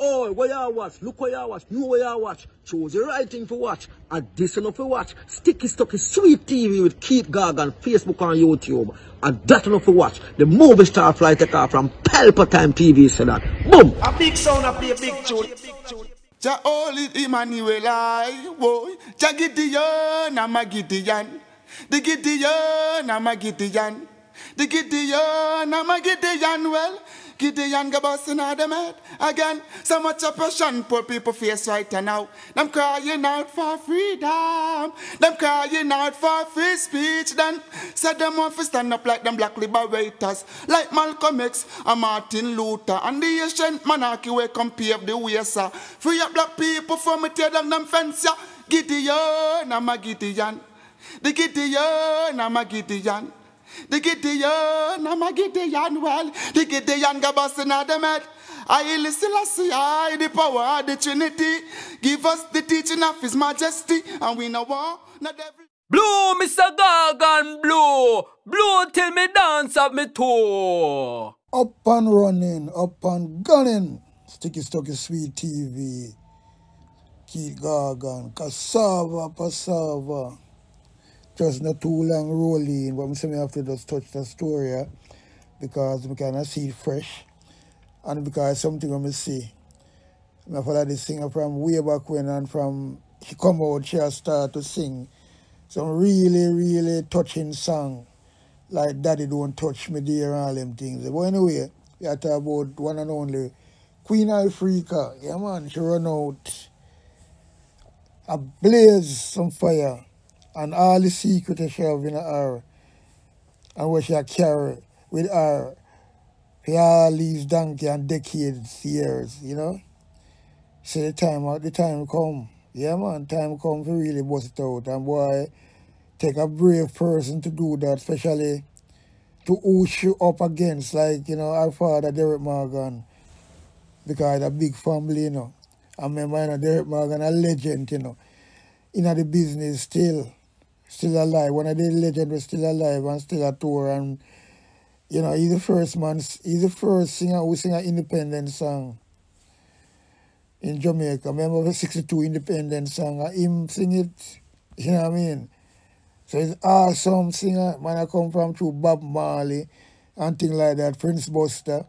boy, what you watch? Look what you watch. Know what you watch. Choose the right thing to watch. And this enough to watch. Sticky Stucky Sweet TV with Keith Gargan, Facebook and YouTube. And that enough to watch. The movie star fly take off from Pelpa Time TV. So that boom. A big sound, a play a big tune. Ja Oli Emmanuel I boy. Ja Gideon, I'm a Gideon. The Gideon, I'm a Gideon. The Gideon, I'm a Gideon. Well, Gideon go busting out them head again. So much oppression poor people face right now. Them crying out for freedom. Them crying out for free speech. Then said them want to stand up like them black liberators, like Malcolm X and Martin Luther. And the ancient monarchy will come pave the way, sir. Free up black people from me tear down them fence, yeah. Gideon, I'm a Gideon. The Gideon, I'm a Gideon. The Gideon, I'm a Gideon, well, the Gideon go busting out them head. I listen, I the power of the Trinity. Give us the teaching of His Majesty, and we know what, not every... Blue, Mr. Gargan, blue. Blue till me dance up me toe. Up and running, up and gunning. Sticky Stucky Sweet TV. Keith Gargan, cassava. Just not too long rolling, but I have to just touch the story, yeah? Because I can see it fresh, and because something I see. I follow this singer from way back when, and from she come out, she has started to sing some really touching song, like Daddy Don't Touch Me Dear and all them things. But anyway, we are talking about one and only Queen Ifrica. Yeah man, she run out, ablaze some fire. And all the secret she have in her, and what she carry with her for all these donkey and decades, years, you know. So the time come, yeah man, time come to really bust it out. And boy, take a brave person to do that, especially to who she up against, like, you know, our father Derek Morgan, because a big family, you know. I remember, you know, Derek Morgan, a legend, you know, in the business still alive. One of the legends was still alive and still a tour, and you know, he's the first singer who sing an independent song in Jamaica. Remember the 62 independent song, and him sing it, you know what I mean? So he's awesome singer. Man, I come from through Bob Marley and things like that, Prince Buster.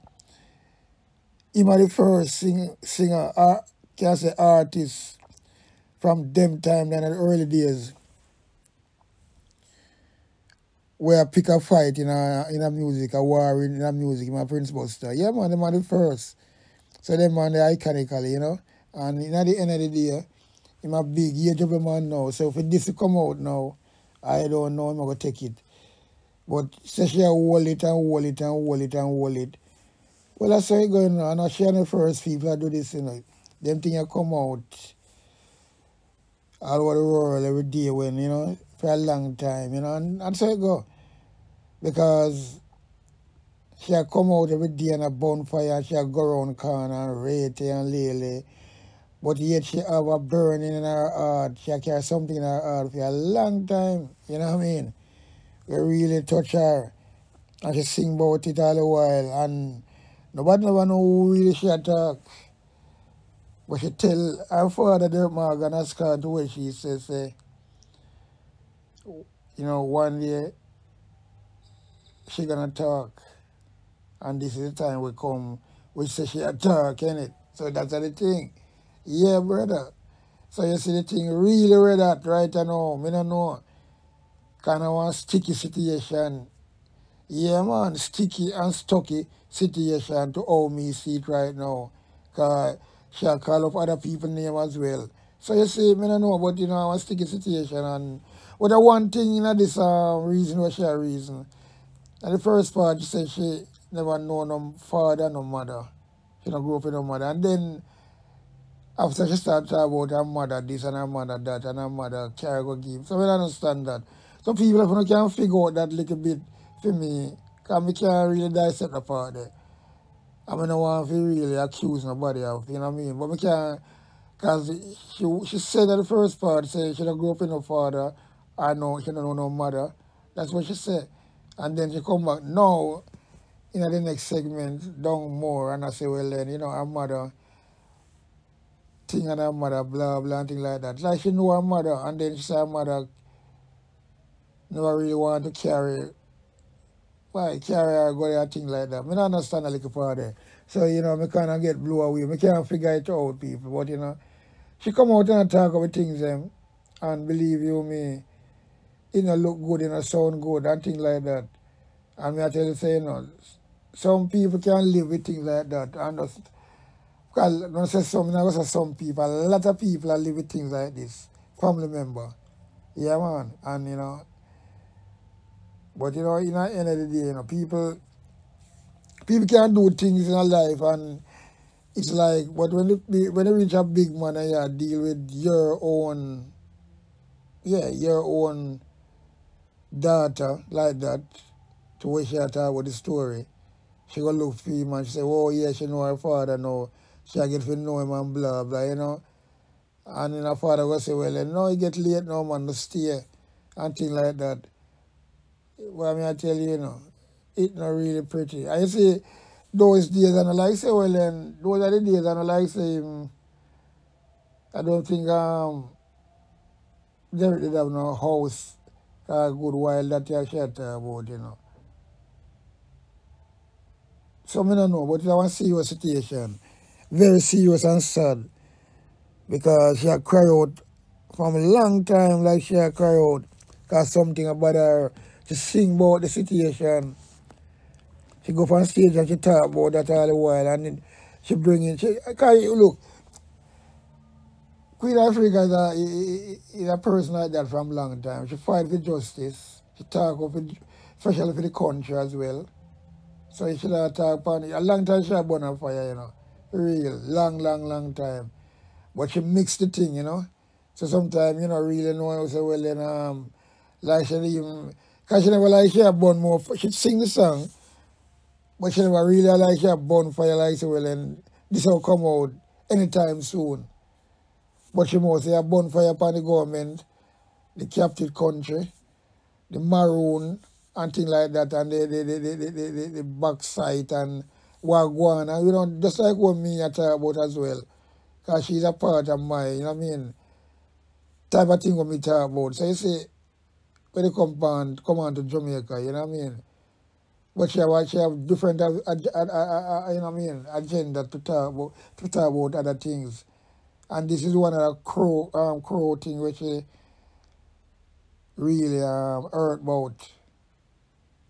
Him are the first singer, can I say artist from them time in the early days, where I pick a fight in a music, a war in a music, my Prince Buster. Yeah, man, them are the first. So them man, they iconically, you know. And at the end of the day, I'm a big age of a man now. So if this come out now, I don't know, I'm going to take it. But say she hold it. Well, that's how it going on. And she are the first people that do this, you know. Them things come out all over the world every day when, you know, for a long time, you know, and so it go. Because she come out every day on a bonfire and she go around corner and rate and lily. But yet she have a burning in her heart. She carry something in her heart for a long time, you know what I mean? We really touch her. And she sing about it all the while. And nobody never know who really she attack. But she tell her father, Derek Morgan, ask her to where she says, you know, one day she gonna talk, and this is the time we come, we say she a talk, innit? So that's the thing. Yeah, brother. So you see the thing really read that right now. Me don't know. Kind of one sticky situation. Yeah, man, sticky and stucky situation to how me see it right now. Because she'll call up other people's name as well. So you see, me don't know, but you know, one sticky situation. And but the one thing, you know, this reason was she a reason. And the first part, she said she never know no father, no mother. She don't grow up with no mother. And then, after she started talking about her mother this and her mother that and her mother carry go give. So I don't understand that. Some people can't figure out that little bit for me, because I can't really dissect the part there. I mean, I don't want to really accuse nobody of, you know what I mean? But I can't, because she said that the first part, say she don't grow up with no father, or no, she don't know no mother. That's what she said. And then she come back now, in the next segment, down more, and I say, well then, you know, her mother thing on her mother, blah, blah, and things like that. Like she know her mother, and then she say her mother never really want to carry her, go there, things like that. I don't understand a little part there. So, you know, I kind of get blew away. I can't figure it out, people. But, you know, she come out and talk about things, and believe you me, it don't look good, it don't sound good, and things like that. And me I tell you, say, you know, some people can live with things like that. And just, because don't say some, I say some people, a lot of people are live with things like this. Family member. Yeah, man. And, you know, but, you know, in the end of the day, you know, people can do things in their life, and it's like, but when you reach a big man and you deal with your own daughter like that, to where she talk about the story, she go look for him and she say, oh yeah, she know her father now, she get to know him and blah blah, you know. And then her father go say, well, no, it get late now, man, to stay, and things like that. Well, I mean, I tell you, you know, it's not really pretty. I see those days, and I like say, well, then, those are the days, and I like say, I don't think Derek did have no house a good while that you share about, you know. So I don't know, but it's a serious situation. Very serious and sad. Because she had cried out from a long time, like she had cried out because something about her. She sing about the situation. She go on stage and she talk about that all the while, and then she bring in, look, Queen Ifrica is a person like that from a long time. She fight for justice. She talk up, especially for the country as well. So she talk about it. A long time she had burn on fire, you know. Real, long time. But she mixed the thing, you know. So sometimes, you know, really know, say, well, then, like she even, because she never like she had burn more, she'd sing the song, but she never really like she had burn fire, like, say, well, then this will come out anytime soon. But she must say a bonfire upon the government, the captive country, the maroon, and things like that, and the backside and wagwan, and you know, just like what me I talk about as well. Because she's a part of my, you know what I mean, type of thing what me talk about. So you see, when they come on to Jamaica, you know what I mean? But she have different, you know what I mean, agenda to talk about other things. And this is one of the crow thing which really hurt about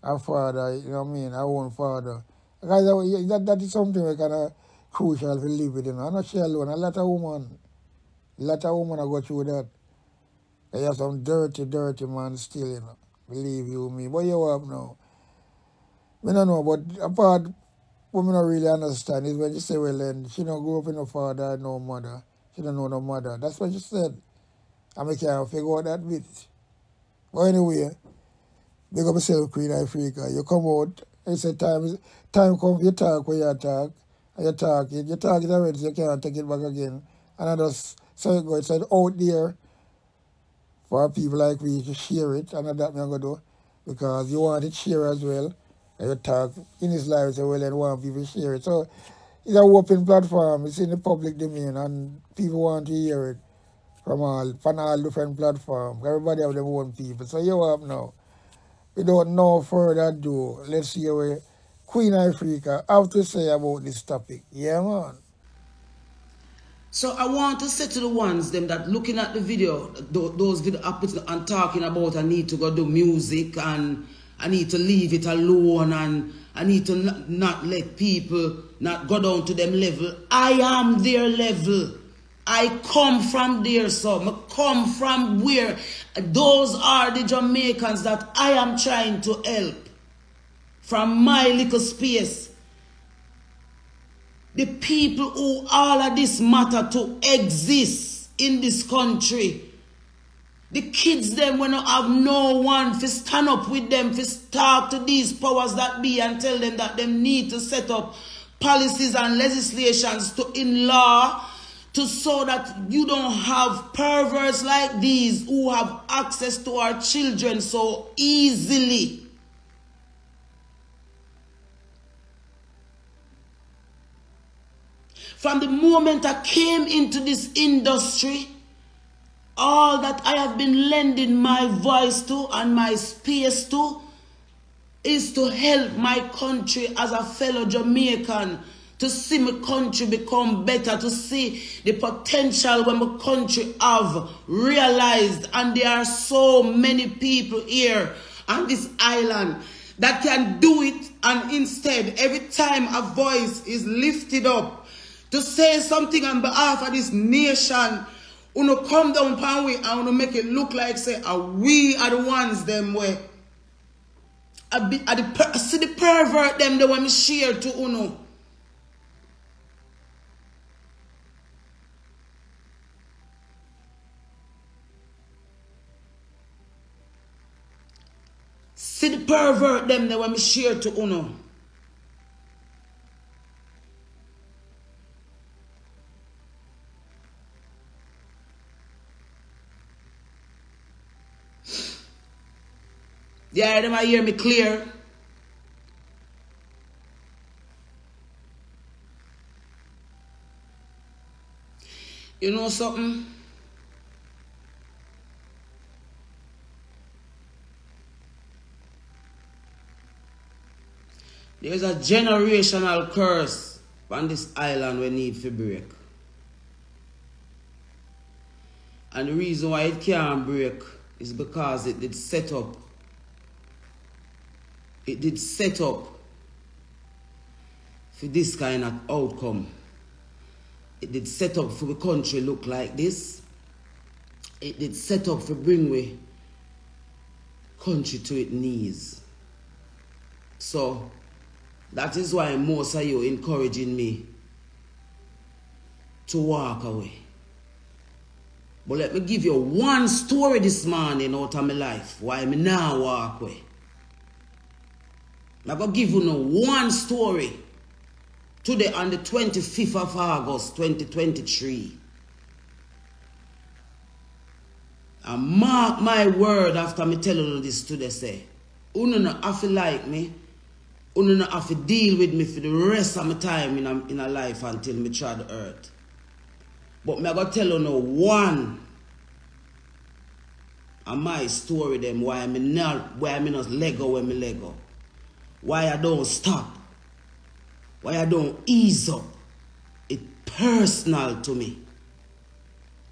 her father, you know what I mean, her own father. Because that is something we kind of crucial to live with, you know. I'm not she alone, a lot of women are go through that. They have some dirty man still, you know. Believe you me. But you have now. I don't know, but apart what I don't really understand is when you say, well, then she don't grow up with no father, no mother. She don't know no mother. That's what you said. And I can't figure out that bit. But anyway, big up yourself, Queen Ifrica. You come out, and say time come for you talk where you talk, and you talk it already, so you can't take it back again. And I just say it go, it's out there for people like me to share it, and that's what I'm going to do. Because you want it share as well. And you talk in his life, so well, and want people to share it. So it's an open platform, it's in the public domain, and people want to hear it from all different platforms. Everybody have their own people. So you have now. Without no further ado, let's see what Queen Ifrica have to say about this topic. Yeah, man. So I want to say to the ones them that looking at the video, those video and talking about I need to go do music and I need to leave it alone and I need to not let people not go down to them level. I am their level. I come from there, so I come from where those are the Jamaicans that I am trying to help from my little space. The people who all of this matter to exist in this country. The kids them when I have no one to stand up with them, to talk to these powers that be and tell them that they need to set up policies and legislations in law to so that you don't have perverts like these who have access to our children so easily. From the moment I came into this industry, all that I have been lending my voice to and my space to is to help my country as a fellow Jamaican, to see my country become better, to see the potential when my country have realized. And there are so many people here on this island that can do it, and instead, every time a voice is lifted up to say something on behalf of this nation, uno come down pan we and uno make it look like say we are the ones them way. See the pervert them the one me share to uno. See the pervert them the one me share to uno. Yeah, them I hear me clear. You know something? There's a generational curse on this island we need to break. And the reason why it can't break is because it did set up. It did set up for this kind of outcome. It did set up for the country look like this. It did set up for bring we country to its knees. So that is why most of you encouraging me to walk away. But let me give you one story this morning out of my life why me now walk away. I'm going to give you one story. Today on the 25th of August 2023. And mark my word after me telling you this today, say, you don't have to like me. You don't have to deal with me for the rest of my time in a life until me try the earth. But I'm going to tell you now one of my story them why me not Lego when me Lego. Why I don't stop. Why I don't ease up. It's personal to me.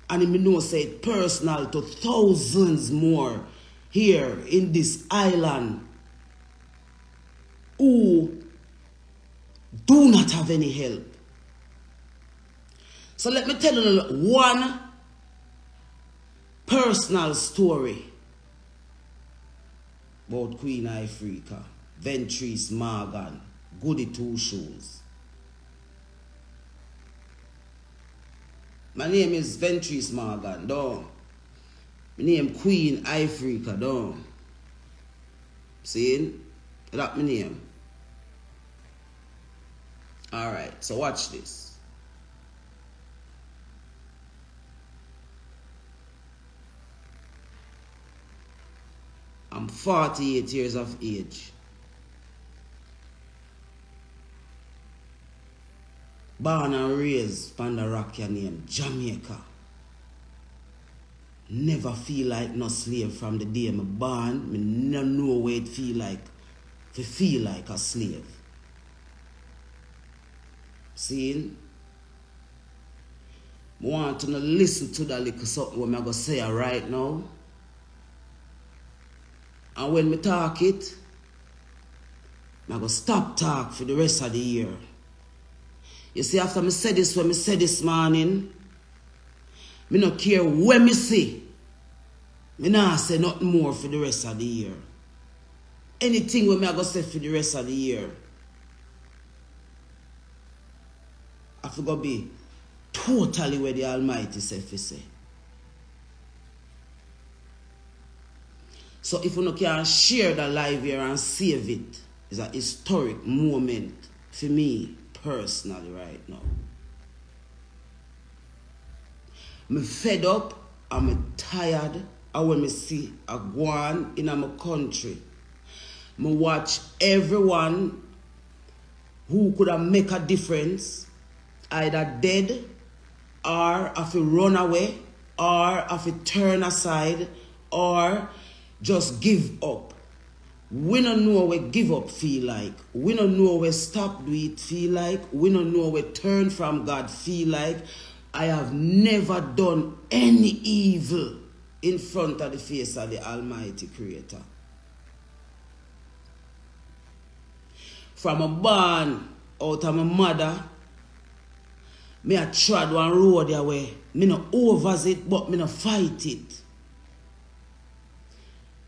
And me know say it's personal to thousands more here in this island who do not have any help. So let me tell you one personal story about Queen Ifrica, Ventress Morgan, Goody Two Shoes. My name is Ventress Morgan, though. My name Queen Ifrica, though. See? That's my name. Alright, so watch this. I'm 48 years of age. Born and raised on the rock name Jamaica. Never feel like no slave from the day I'm born. Me no know what it feel like to feel like a slave. See? I want to listen to that little something what I'm going to say right now. And when me talk it, I'm going to stop talk for the rest of the year. You see, after me say this, when me say this morning, me not care when me say. Me not say nothing more for the rest of the year. Anything when me I go say for the rest of the year, I forgot to be totally where the Almighty say for say. So if you can share the live here and save it, it's a historic moment for me personally right now. I'm fed up, I'm tired, and when I see a guan in my country, I watch everyone who could have make a difference either dead, or if you run away, or if you turn aside, or just give up. We don't know what give up feel like. We don't know what stop do it feel like. We don't know what turn from God feel like. I have never done any evil in front of the face of the Almighty Creator. From a born out of my mother, me a trod one road away. Me no overs it, but me no fight it.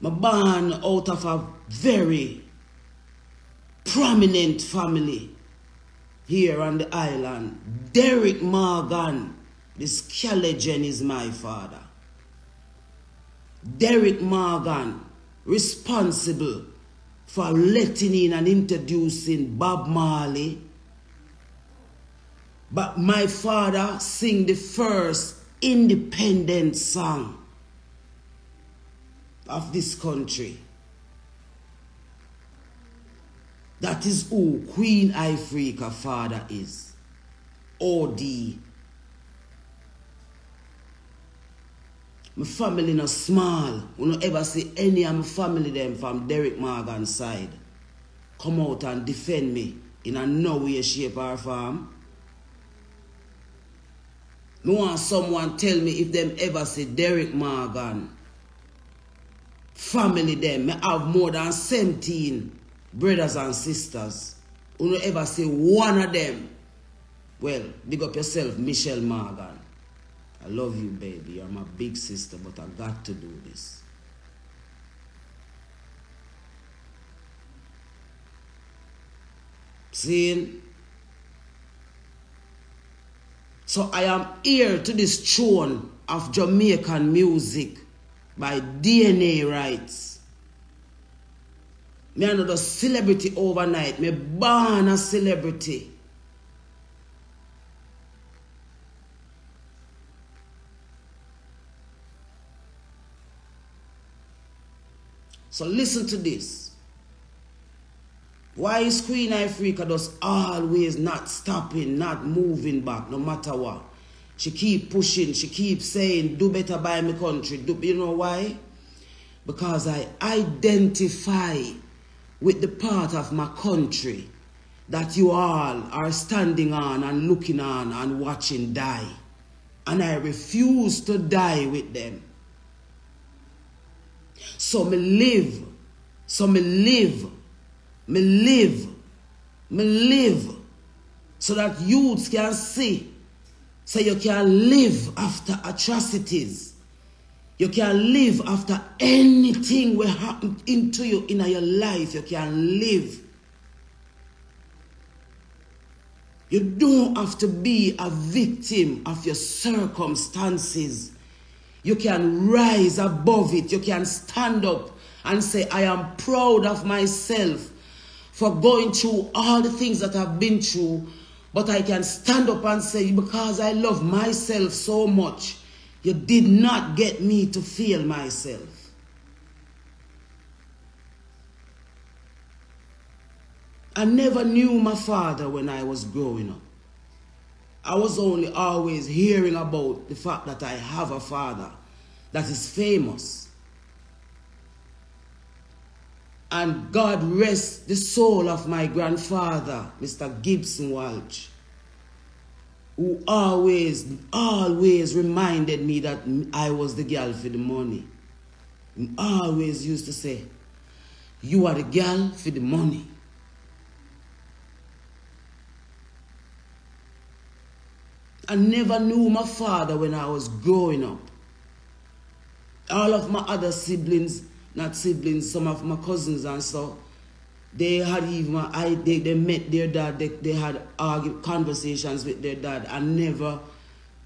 Me born out of a very prominent family here on the island. Derek Morgan, this Legend is my father. Derek Morgan, responsible for letting in and introducing Bob Marley. But my father sing the first independent song of this country. That is who Queen Ifrica father is. OD. My family not small. We don't ever see any of my family them from Derek Morgan's side come out and defend me in a no way, shape or form. I want someone tell me if them ever see Derek Morgan family them. I have more than 17 brothers and sisters. You don't ever see one of them. Well, big up yourself, Michelle Morgan. I love you, baby. You're my big sister, but I got to do this. See? So I am heir to this throne of Jamaican music by DNA rights. Me another celebrity overnight. Me born a celebrity. So listen to this. Why is Queen Ifrica just always not stopping, not moving back, no matter what? She keep pushing, she keep saying, do better by my country. You know why? Because I identify with the part of my country that you all are standing on and looking on and watching die. And I refuse to die with them. So me live, so me live, so that youths can see, so you can live after atrocities. You can live after anything will happen into you in your life. You can live. You don't have to be a victim of your circumstances. You can rise above it. You can stand up and say, I am proud of myself for going through all the things that I've been through. But I can stand up and say, because I love myself so much, you did not get me to feel myself. I never knew my father when I was growing up. I was only always hearing about the fact that I have a father that is famous. And God rest the soul of my grandfather, Mr. Gibson Walsh, who always reminded me that I was the girl for the money. He always used to say, you are the girl for the money. I never knew my father when I was growing up. All of my other siblings, not siblings, some of my cousins and so, they had even, they met their dad, they had conversations with their dad. I never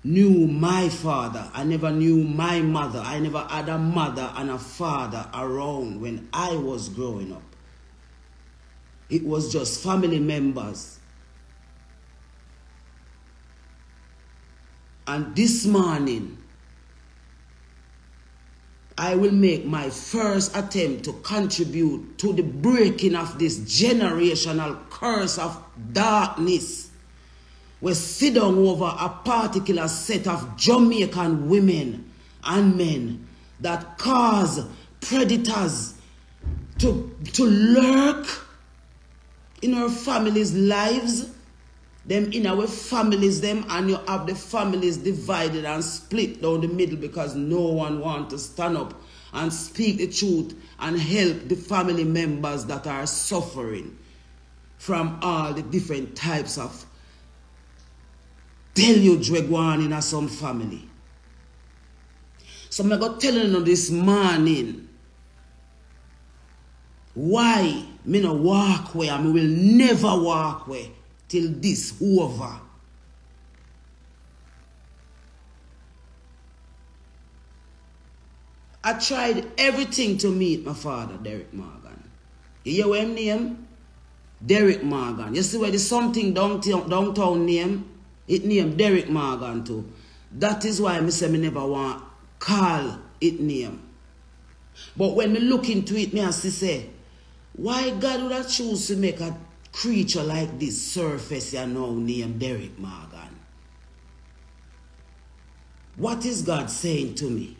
knew my father. I never knew my mother. I never had a mother and a father around when I was growing up. It was just family members. And this morning, I will make my first attempt to contribute to the breaking of this generational curse of darkness we sit down over a particular set of Jamaican women and men that cause predators to lurk in our families' lives, them in our families, them, and you have the families divided and split down the middle because no one wants to stand up and speak the truth and help the family members that are suffering from all the different types of deluge we go on in some family. So I'm going to tell you this morning why me no walk away and me will never walk away till this over. I tried everything to meet my father, Derek Morgan. You hear what him name? Derek Morgan. You see where the something downtown name? It named Derek Morgan too. That is why I say me never want call it name. But when me look into it, me I say, why God would have choose to make a creature like this surface you know named Derek Morgan? What is God saying to me?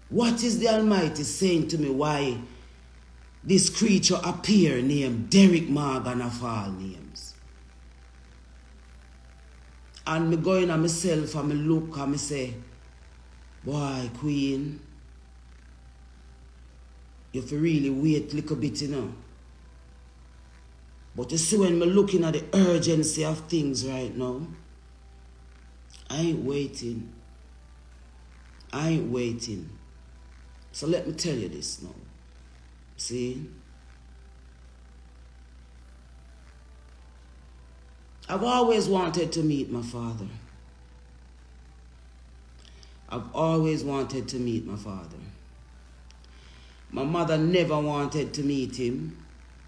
What is the Almighty saying to me why this creature appear named Derek Morgan of all names? And me going on myself and me look and me say, boy, Queen, you have to really wait a little bit, you know. But you see when me looking at the urgency of things right now, I ain't waiting. I ain't waiting. So let me tell you this now. See? I've always wanted to meet my father. I've always wanted to meet my father. My mother never wanted to meet him,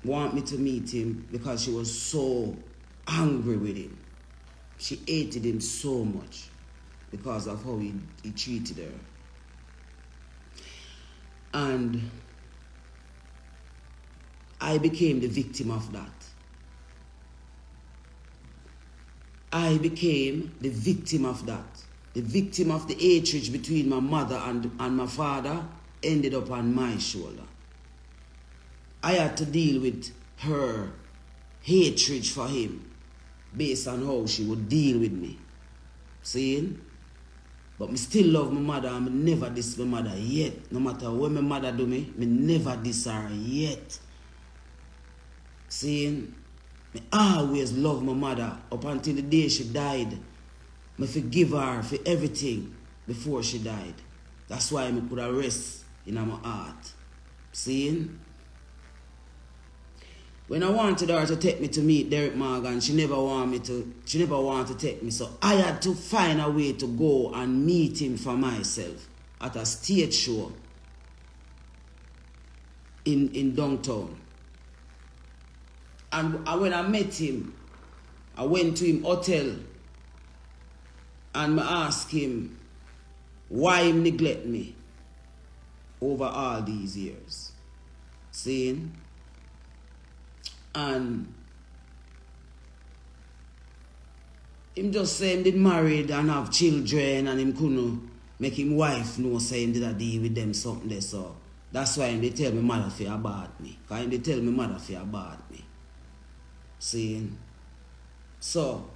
want me to meet him, because she was so angry with him. She hated him so much because of how he treated her. And I became the victim of that. I became the victim of that. The victim of the hatred between my mother and my father ended up on my shoulder. I had to deal with her hatred for him based on how she would deal with me. See? But I still love my mother and I never diss my mother yet. No matter what my mother do me, I never diss her yet. See? I always love my mother up until the day she died. I forgive her for everything before she died. That's why I put a rest in my heart. See? When I wanted her to take me to meet Derek Morgan, she never wanted to take me. So I had to find a way to go and meet him for myself at a stage show in downtown. And when I met him, I went to him hotel and I asked him why he neglect me over all these years. Seeing? And him just say him did married and have children and him couldn't make him wife know say him did a deal with them something there. So that's why him they tell me mother fi abort me. Because him they tell me mother fi abort me. Seeing? So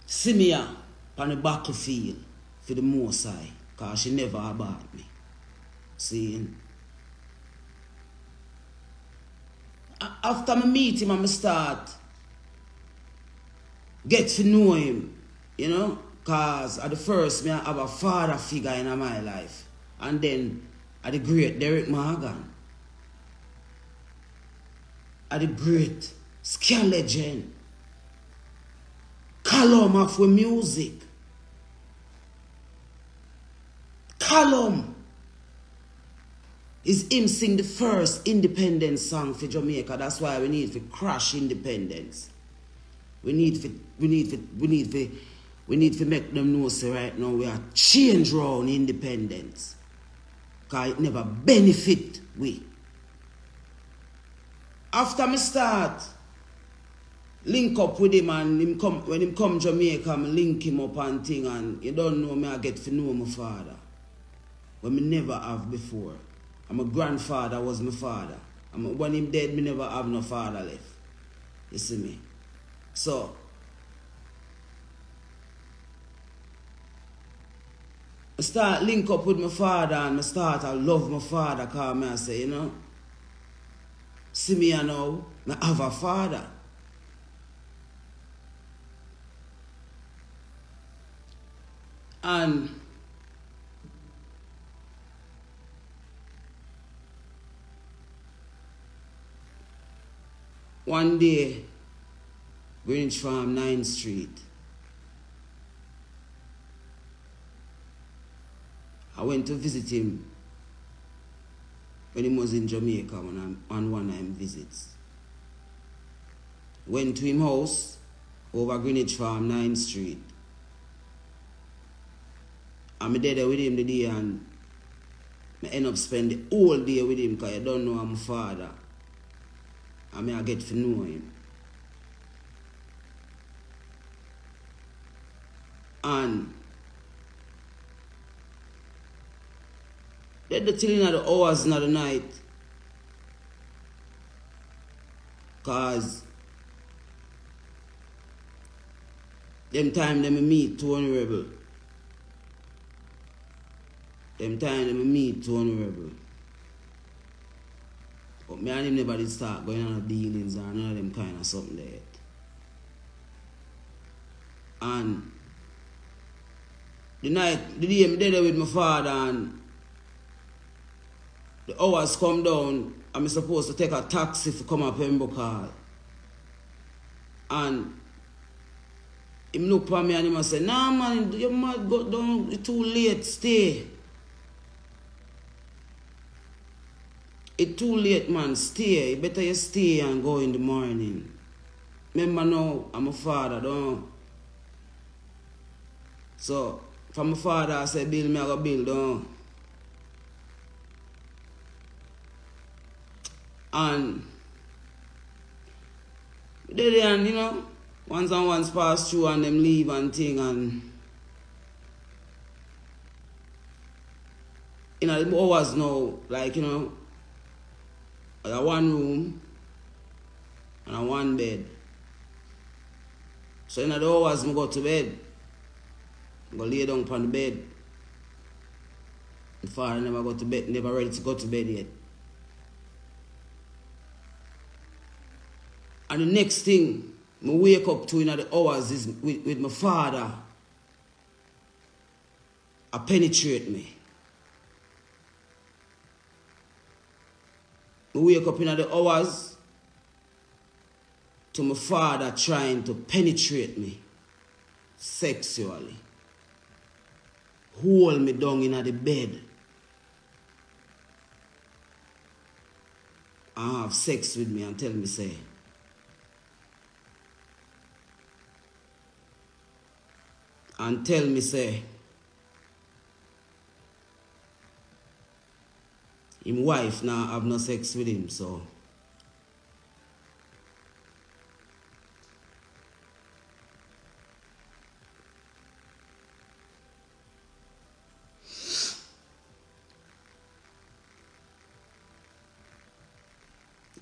see me on the battlefield for the Most High, because she never abort me. Seeing? After I meet him and I start get to know him, you know, because at the first I have a father figure in my life, and then at the great Derek Morgan, at the great scare legend, column of music, column. Is him sing the first independence song for Jamaica. That's why we need to crush independence. We need to make them know say right now we are change round independence. Because it never benefit we. After me start link up with him and him come, when him come Jamaica, I link him up and thing, and you don't know me, I get to know my father. When me never have before. And my grandfather was my father. And when him dead, me never have no father left. You see me? So, I start link up with my father and I start to love my father because I say, you know, see me now, I have a father. And one day, Greenwich Farm, 9th Street, I went to visit him when he was in Jamaica on one of his visits. Went to his house over Greenwich Farm, 9th Street. I'm there with him the day and I end up spending the whole day with him because I don't know I'm my father. I get to know him. And they're till in the hours in the night. Cause them time them meet too honorable. Them time them meet too honorable. But me and him never did start going on dealings or none of them kind of something there. And the day I'm there with my father and the hours come down, I'm supposed to take a taxi to come up Pembroke Hall. And him look at me and him say, nah man, you might go down, it's too late, stay. It's too late, man, stay. Better you stay and go in the morning. Remember now, I'm a father, don't. So, from my father, I say, build me, I go build, don't. And then, you know, once and once pass through and them leave and thing and you know, the hours now, like, you know, I got one room and a one bed. So in the hours I go to bed. I go lay down upon the bed. My father never go to bed, never ready to go to bed yet. And the next thing I wake up to in the hours is with my father. I penetrate me. I wake up in the hours to my father trying to penetrate me sexually. Hold me down in the bed. And have sex with me and tell me say, him wife now have no sex with him, so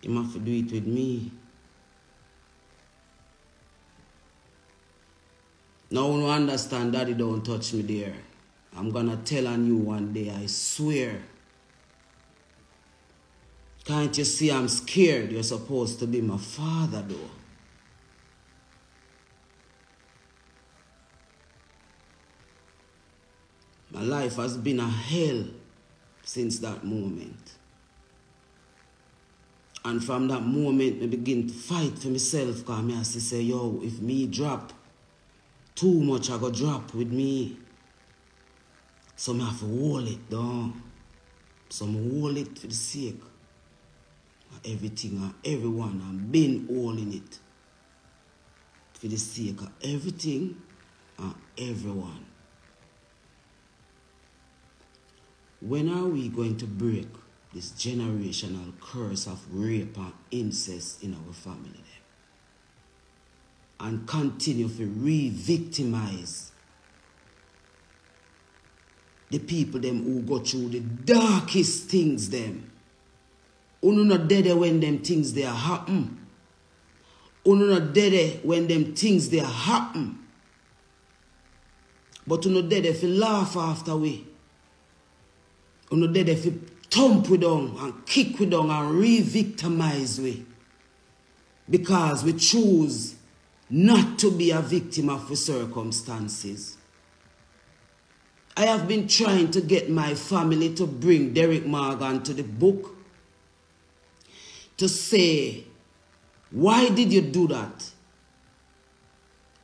him have to do it with me. Now when you understand Daddy don't touch me there, I'm gonna tell on you one day, I swear. Can't you see I'm scared? You're supposed to be my father though. My life has been a hell since that moment. And from that moment, I begin to fight for myself because I have to say, yo, if me drop, too much I go drop with me. So I have to hold it down. So I hold it for the sake of everything and everyone and been holding it. For the sake of everything and everyone. When are we going to break this generational curse of rape and incest in our family? and continue to re-victimize the people them who go through the darkest things them. Uno not dead when them things they happen. Uno not dead when them things they happen. But uno dead if you laugh after we. Uno dead if you thump we down and kick we down and re-victimize we. Because we choose not to be a victim of the circumstances. I have been trying to get my family to bring Derek Morgan to the book to say, why did you do that?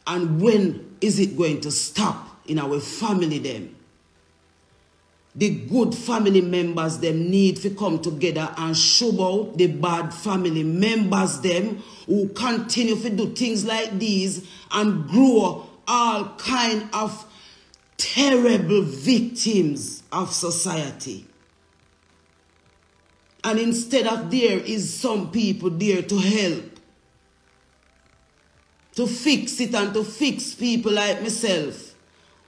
And when is it going to stop in our family them? The good family members them need to come together and show out the bad family members them who continue to do things like these and grow all kind of terrible victims of society. And instead of there is some people there to help, to fix it and to fix people like myself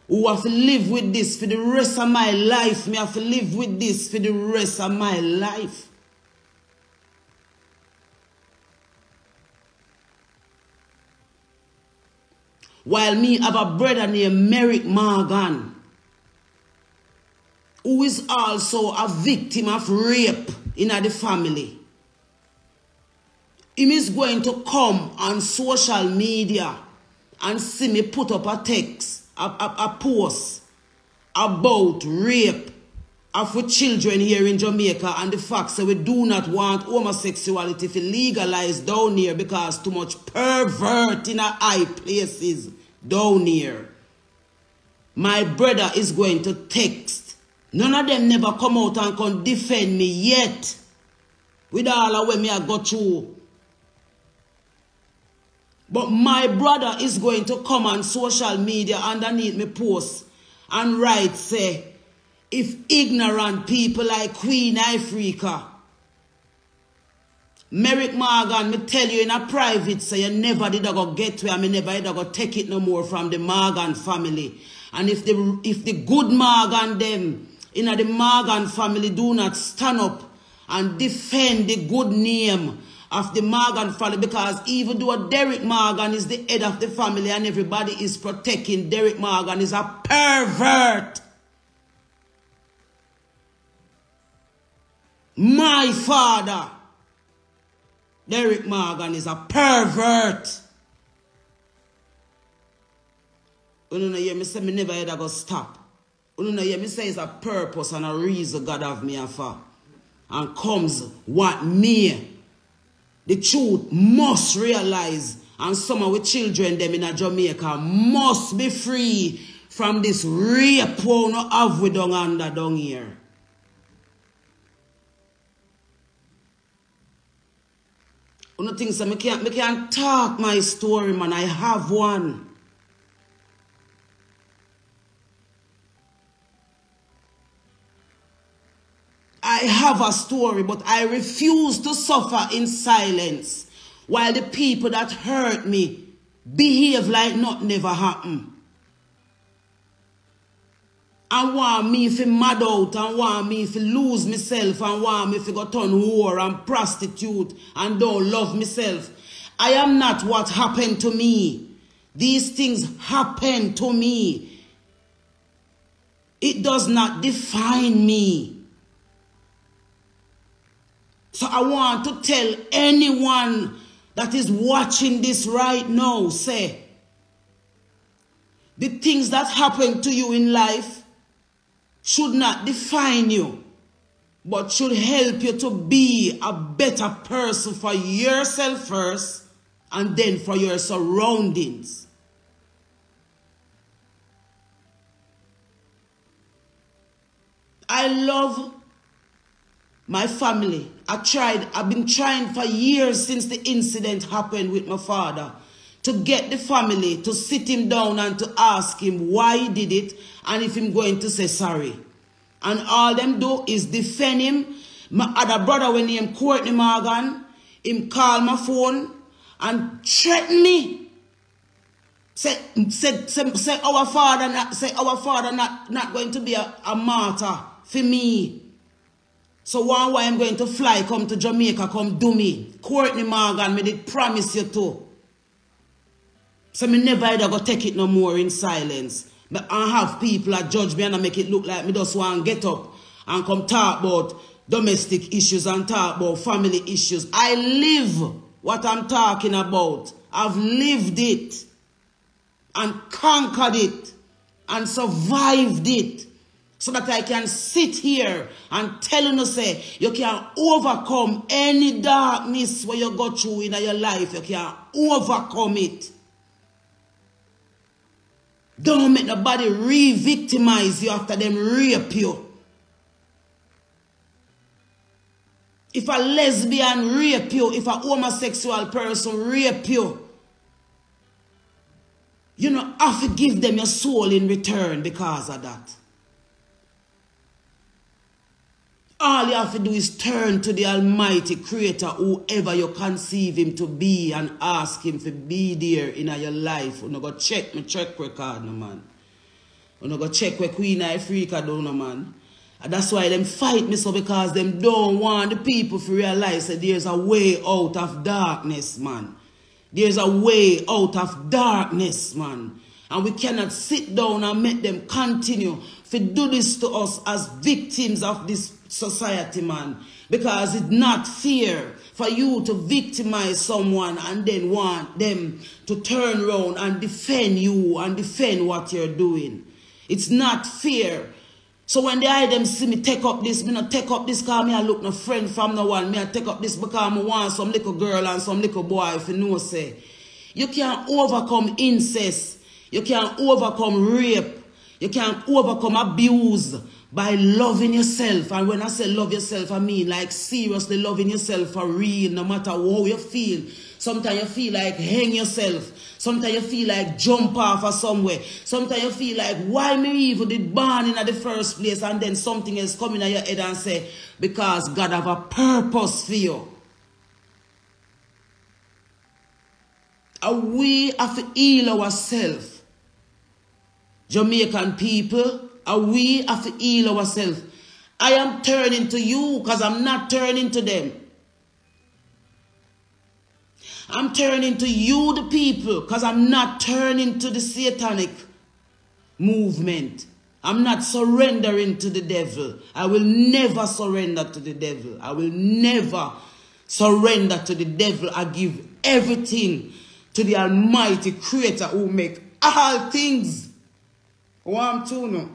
who have to live with this for the rest of my life. Me have to live with this for the rest of my life. While me have a brother named Merrick Morgan, who is also a victim of rape in the family. He is going to come on social media and see me put up a text, a post about rape of children here in Jamaica and the fact that we do not want homosexuality to legalize down here because too much pervert in our high places down here. My brother is going to text. None of them never come out and can defend me yet. With all of what me I go through. But my brother is going to come on social media underneath me post and write, say, if ignorant people like Queen Ifrica, Merrick Morgan, me tell you in a private, say you never did go get where, me never did go take it no more from the Morgan family. And if the good Morgan them in the Morgan family do not stand up and defend the good name of the Morgan family, because even though Derek Morgan is the head of the family and everybody is protecting Derek Morgan is a pervert. My father, Derek Morgan, is a pervert. You know, hear me say me never ever go stop. You know, hear me say it's a purpose and a reason God have me for. And comes what me. The truth must realize, and some of the children them in Jamaica must be free from this rape we no have we down here. You know things, I can't talk my story, man. I have one. I have a story, but I refuse to suffer in silence while the people that hurt me behave like nothing never happened. And want me to mad out, and want me to lose myself, and want me to go turn whore and prostitute and don't love myself. I am not what happened to me. These things happen to me. It does not define me. So I want to tell anyone that is watching this right now, say, the things that happen to you in life should not define you, but should help you to be a better person for yourself first and then for your surroundings. I love my family. I've been trying for years since the incident happened with my father to get the family to sit him down and to ask him why he did it and if he's going to say sorry. And all them do is defend him. My other brother, when he Courtney Morgan, him call my phone and threaten me Say our father not going to be a martyr for me. So why I'm going to fly, come to Jamaica, come do me. Courtney Morgan, me did promise you to. So me never either go take it no more in silence. But I have people that judge me and I make it look like me just want to get up and come talk about domestic issues and talk about family issues. I live what I'm talking about. I've lived it and conquered it and survived it. So that I can sit here and tell you, say, you can overcome any darkness where you go through in your life. You can overcome it. Don't make nobody re-victimize you after them rape you. If a lesbian rape you, if a homosexual person rape you, you know, have to give them your soul in return because of that. All you have to do is turn to the Almighty Creator, whoever you conceive Him to be, and ask Him to be there in your life. You go check my track record, no man. You go check where Queen Ifrica do, no man. And that's why them fight me so, because them don't want the people to realize that there's a way out of darkness, man. There's a way out of darkness, man. And we cannot sit down and make them continue to do this to us as victims of this society, man. Because it's not fair for you to victimize someone and then want them to turn around and defend you and defend what you're doing. It's not fair. So when they them see me take up this, me not take up this because me I look no friend from no one. Me I take up this because I want some little girl and some little boy, if you know, say. You can't overcome incest. You can't overcome rape. You can't overcome abuse by loving yourself. And when I say love yourself, I mean like seriously loving yourself for real, no matter how you feel. Sometimes you feel like hang yourself. Sometimes you feel like jump off or somewhere. Sometimes you feel like, why me even did born in the first place? And then something else come in your head and say, because God have a purpose for you. And we have to heal ourselves. Jamaican people, and we have to heal ourselves. I am turning to you because I'm not turning to them. I'm turning to you, the people, because I'm not turning to the satanic movement. I'm not surrendering to the devil. I will never surrender to the devil. I will never surrender to the devil. I give everything to the Almighty Creator who make all things. One, two, no.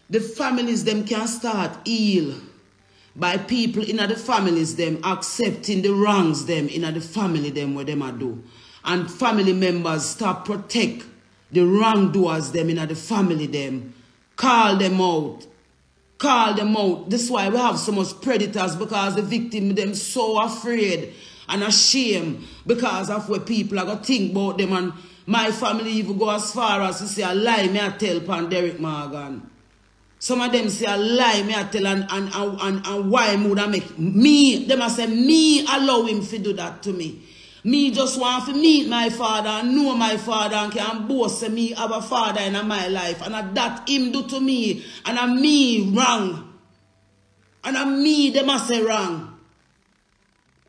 The families them can start heal by people in the families them accepting the wrongs them in the family them where them a do. And family members start protect the wrongdoers them in the family them. Call them out. Call them out. This is why we have so much predators, because the victim them so afraid and ashamed because of what people are going to think about them. And my family even go as far as to say a lie me I tell Pan Derek Morgan. Some of them say a lie me I tell and why would I make me, them I say me allow him to do that to me. Me just want to meet my father and know my father and can boast me have a father in my life. And that him do to me. And a me wrong. And a me them I say wrong.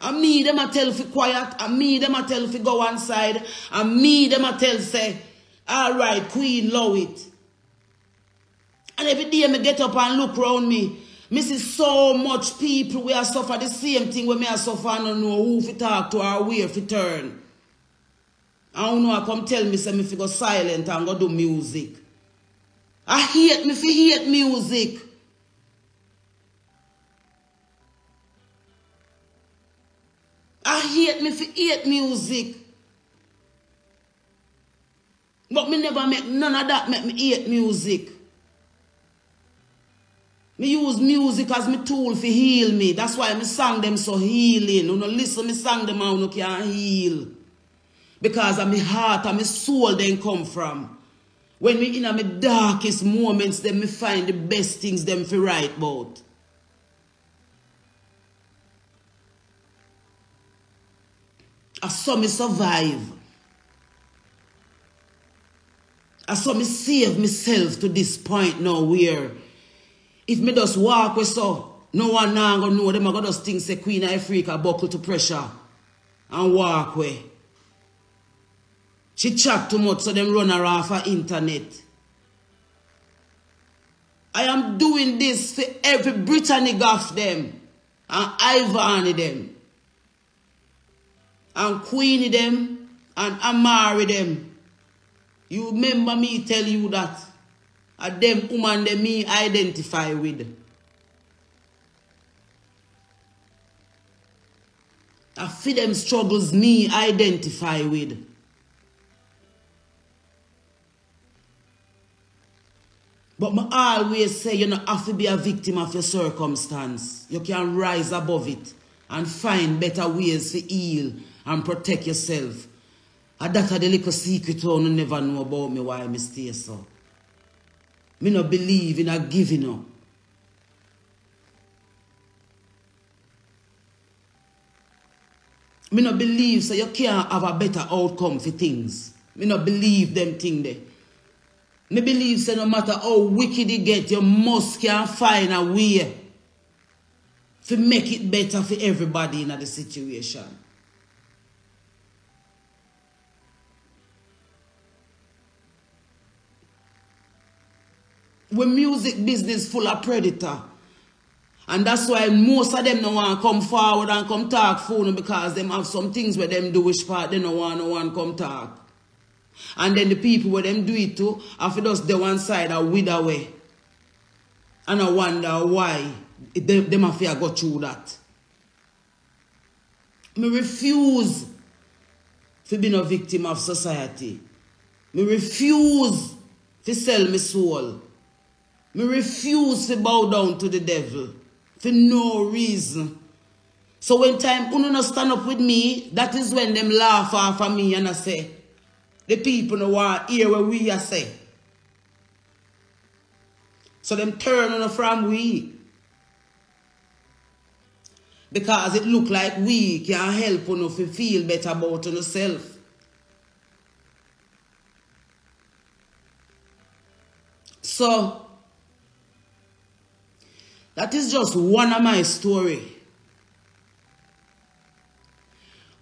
And me them I tell for quiet. And me them I tell for go one side. And me them I tell say, alright, Queen, love it. And every day I get up and look around me. I see so much people we are suffer the same thing when me are suffer and don't know who to talk to or where to turn. I don't know, I come tell me say me fi go silent and go do music. I hate me fi hate music. I hate me fi hate music. But me never make none of that make me hate music. Me use music as my tool for heal me. That's why me sang them so healing. You know, listen, me sang them and you can't heal. Because of my heart and my soul they come from. When we in my darkest moments, then me find the best things them to write about. I saw me survive. I saw me save myself to this point now where if me just walk with so, no one now gonna know them. I gonna just think say Queen Ifrica buckle to pressure and walk away. She chat too much so them run her off her internet. I am doing this for every Brittany Goff them and Ivan them and Queenie them and Amari them. You remember me tell you that them woman them me identify with. I feel them struggles me identify with. But I always say you don't have to be a victim of your circumstance. You can rise above it and find better ways to heal and protect yourself. And that's the little secret you never know about me why I stay so. Me not believe in a giving up. Me not believe so you can't have a better outcome for things. Me not believe them thing there. Me believe so no matter how wicked you get, you must can find a way to make it better for everybody in the situation. When music business full of predator. And that's why most of them don't want to come forward and come talk phone because them have some things where them do which part they don't want no one come talk. And then the people where them do it too, after just the one side are wither away. And I wonder why them have to go through that. Me refuse to be no victim of society. Me refuse to sell my soul. Me refuse to bow down to the devil for no reason. So when time uno no stand up with me, that is when them laugh off of me and I say, the people no want to hear what we are say. So them turn on from we. Because it look like we can help you to feel better about yourself. So, that is just one of my story.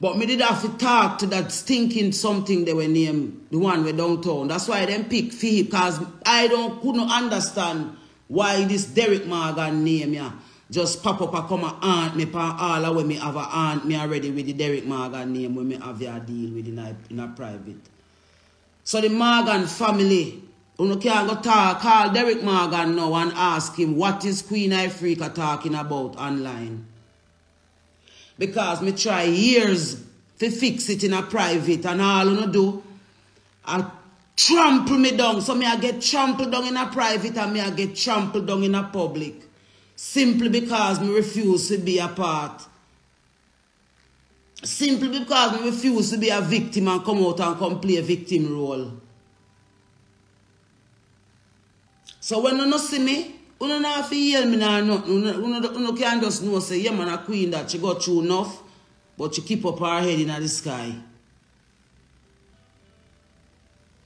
But me did have to talk to that stinking something they were named, the one we downtown. That's why them pick Philip, because I couldn't understand why this Derek Morgan name yeah, just pop up and come and aunt me pan all the way me have a aunt me already with the Derek Morgan name when me have a deal with in a private. So the Morgan family, you can't go talk, call Derek Morgan now and ask him what is Queen Ifrica talking about online. Because me try years to fix it in a private and all you do, I trample me down. So me I get trampled down in a private and me I get trampled down in a public. Simply because me refuse to be a part. Simply because me refuse to be a victim and come out and come play a victim role. So when you see me, you don't have to hear me now. You can't just know, say, yeah, man, a queen that she got through enough, but she keep up her head in the sky.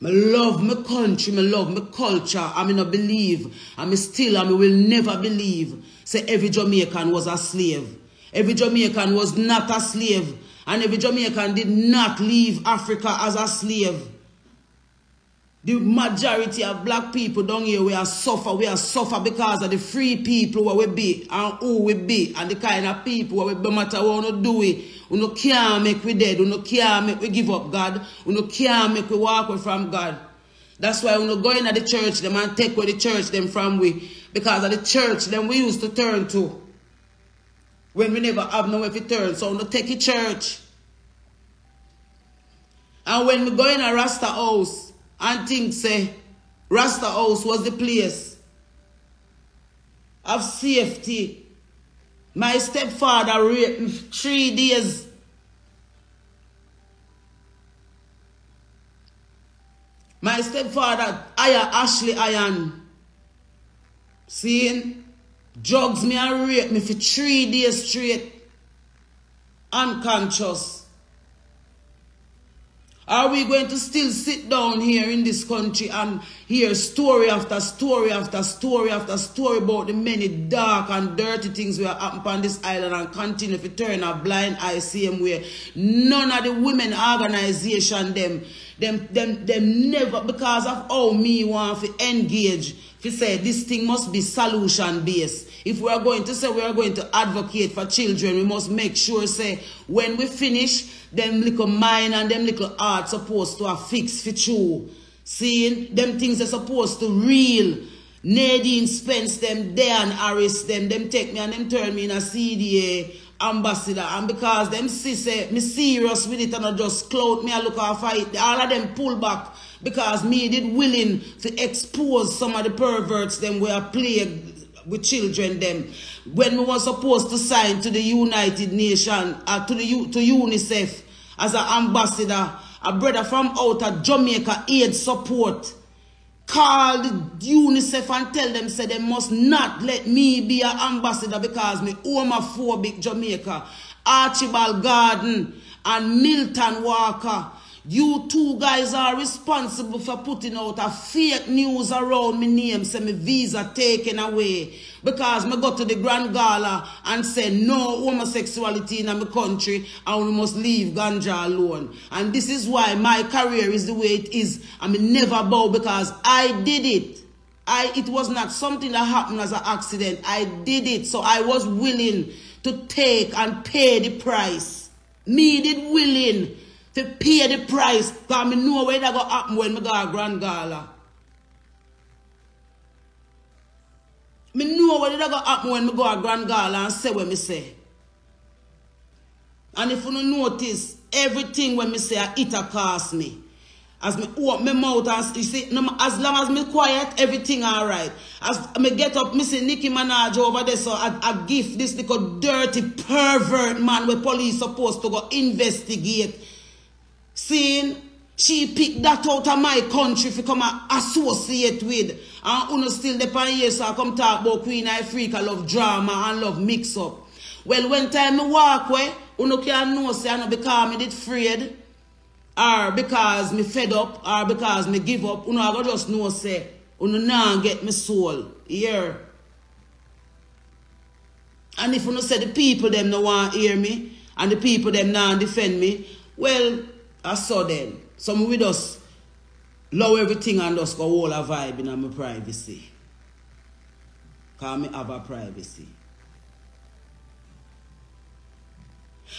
I love my country, I love my culture, I not believe, I will never believe, say every Jamaican was a slave. Every Jamaican was not a slave, and every Jamaican did not leave Africa as a slave. The majority of black people down here, we are suffer because of the free people where we be and who we be and the kind of people where we no matter what we do it. We can't make we dead, we can't make we give up God, we can't make we walk away from God. That's why we go into the church them and take away the church them from we, because of the church them we used to turn to when we never have nowhere to turn. So we take a church. And when we go in a Rasta house and think say Rasta house was the place of safety. My stepfather raped me 3 days. My stepfather, Ashley Iron, seeing, drugs me and rape me for 3 days straight, unconscious. Are we going to still sit down here in this country and hear story after story after story after story about the many dark and dirty things that happen on this island and continue to turn a blind eye same way? None of the women organization them never, because of how me want to engage, to say this thing must be solution based. If we are going to say we are going to advocate for children, we must make sure say when we finish, them little mind and them little heart supposed to have fixed for true. Seeing them things are supposed to real. Nadine Spence them, Dan Harris them take me and them turn me in a CDA ambassador. And because them say me serious with it and not just clout me and look off fight, all of them pull back because me did willing to expose some of the perverts them were plagued with children them. When we were supposed to sign to the United Nations, to UNICEF as an ambassador, a brother from out of Jamaica aid support call the UNICEF and tell them say they must not let me be an ambassador because me homophobic Jamaica. Archibald Garden and Milton Walker, you two guys are responsible for putting out a fake news around my name, say my visa taken away. Because me go to the Grand Gala and say no homosexuality in my country and we must leave ganja alone. And this is why my career is the way it is. I mean, never bow because I did it. It was not something that happened as an accident. I did it. So I was willing to take and pay the price. Me did willing to pay the price because I know where that going to happen when I go to Grand Gala. I know what that going to happen when I go to Grand Gala and say what I say. And if you don't notice, everything when I say, it cost me. As me open my mouth and you see, as long as me quiet, everything alright. As me get up, me see Nicki Minaj over there, so I give this little dirty pervert man where police supposed to go investigate. Seeing she picked that out of my country to come and associate with. And uno still depend here, so I come talk about Queen Ifrica love drama and love mix up. Well, when time me walk away, uno can know say I know because me did afraid, or because me fed up, or because me give up. Uno I go just know say uno now get me soul here. And if uno say the people them no want hear me, and the people them now defend me, well, I saw then. Some with us love everything and just go all a vibe in my privacy. Because me have a privacy.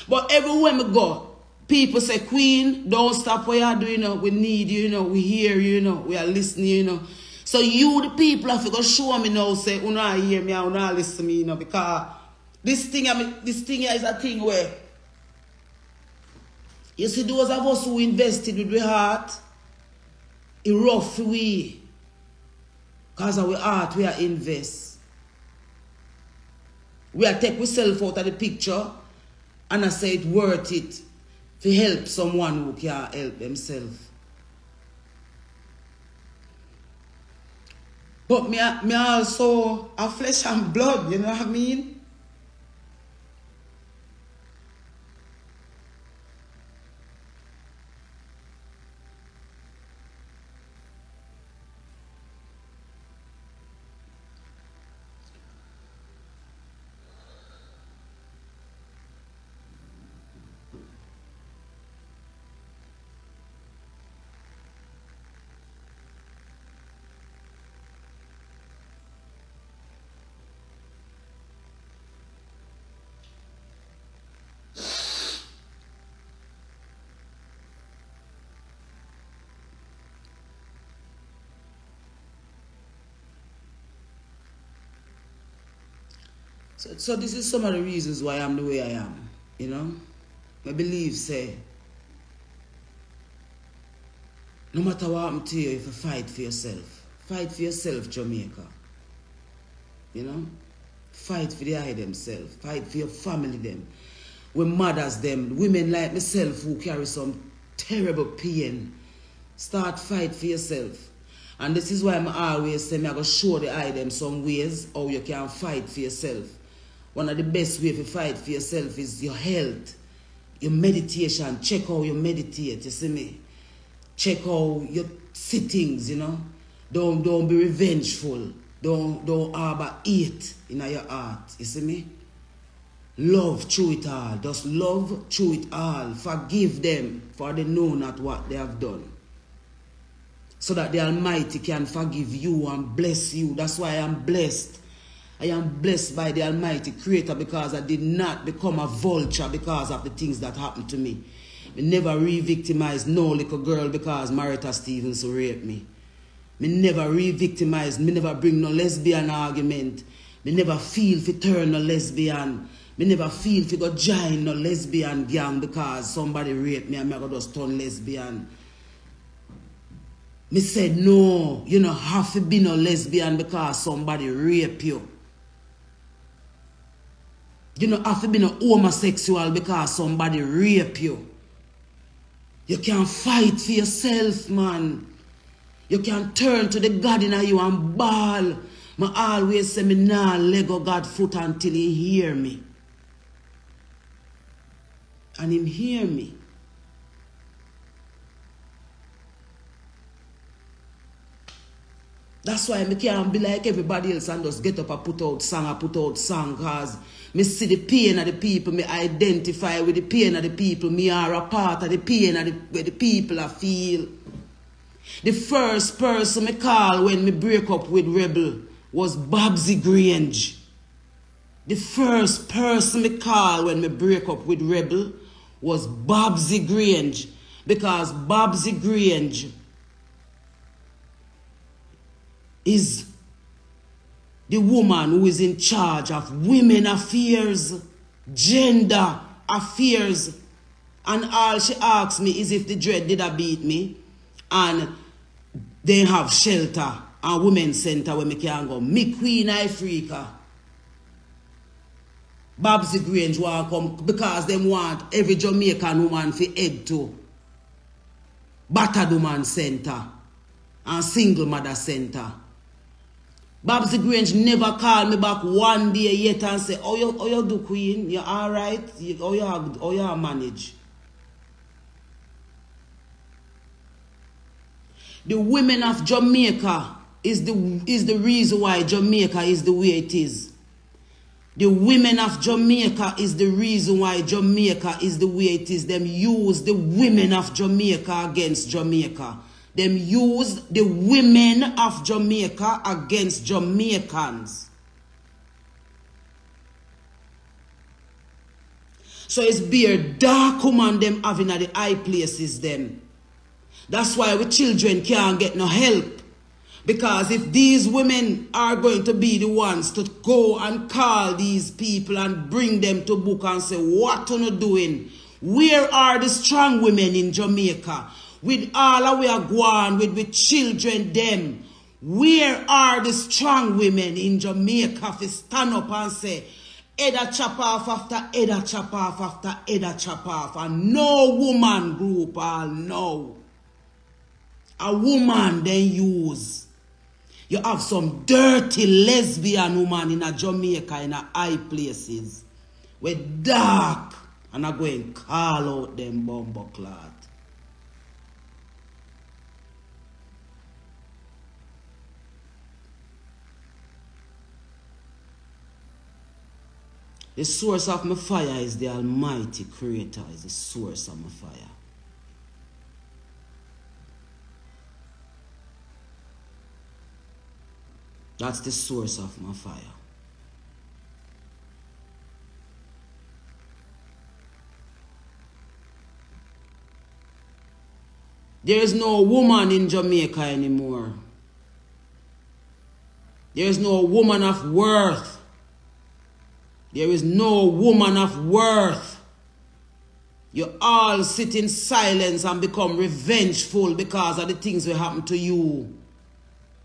But everywhere me go, people say, Queen, don't stop what you're doing, we need you, we hear you, we are listening, So you, the people, have to go show me now, say, you not hear me, you not listen to me, because this thing here is a thing where you see those of us who invested with our heart, it rough we. Because of our heart, we are invest. We are take ourselves out of the picture and I say it worth it to help someone who can't help themselves. But me also a flesh and blood, you know what I mean? So this is some of the reasons why I'm the way I am, I believe, say, no matter what happens to you, if you fight for yourself, Jamaica. Fight for the eye themselves, fight for your family them, with mothers them, women like myself who carry some terrible pain, Start fight for yourself. And this is why I always say, I'm going to show the eye them some ways how you can fight for yourself. One of the best ways to fight for yourself is your health, your meditation. Check how you meditate, you see me? Check how your sittings, you know? Don't be revengeful. Don't harbor hate in your heart, you see me? Love through it all. Just love through it all. Forgive them, for they know not what they have done. So that the Almighty can forgive you and bless you. That's why I am blessed. I am blessed by the Almighty Creator because I did not become a vulture because of the things that happened to me. I never re-victimized no little girl because Marita Stevens raped me. I never re-victimized. I never bring no lesbian argument. I never feel for turn no lesbian. I never feel for go join no lesbian gang because somebody raped me and I go just turn lesbian. Me said, no, you don't have to be no lesbian because somebody rape you. You don't have to be no homosexual because somebody rape you. You can fight for yourself, man. You can turn to the God in you and bawl. I always say, me nah lego God foot until he hear me. And him hear me. That's why I can't be like everybody else and just get up and put out song because me see the pain of the people, me identify with the pain of the people, me are a part of the pain of where the people I feel. The first person me call when me break up with Rebel was Babsy Grange. The first person me call when me break up with Rebel was Babsy Grange because Babsy Grange is the woman who is in charge of women affairs, gender affairs. And all she asks me is if the dread did beat me and they have shelter and women's center where me can go. Me Queen Ifrica. Babsy Grange want come because they want every Jamaican woman to head to battered woman center and single mother center. Babsy Grange never called me back one day yet and say, oh you do, Queen? You alright? Oh you manage? The women of Jamaica is the reason why Jamaica is the way it is. The women of Jamaica is the reason why Jamaica is the way it is. Them use the women of Jamaica against Jamaica. Them use the women of Jamaica against Jamaicans. So it's bare dark woman them having at the high places them. That's why we children can't get no help. Because if these women are going to be the ones to go and call these people and bring them to book and say, what are you doing? Where are the strong women in Jamaica? With all that we are going with children them. Where are the strong women in Jamaica to stand up and say, Eda chop off after Eda chop off after Eda chop off. And no woman group all know. A woman then use. You have some dirty lesbian woman in a Jamaica in a high places. With dark. And I go and call out them bumbleclad. The source of my fire is the Almighty Creator, is the source of my fire. That's the source of my fire. There is no woman in Jamaica anymore. There is no woman of worth. There is no woman of worth. You all sit in silence and become revengeful because of the things that happen to you.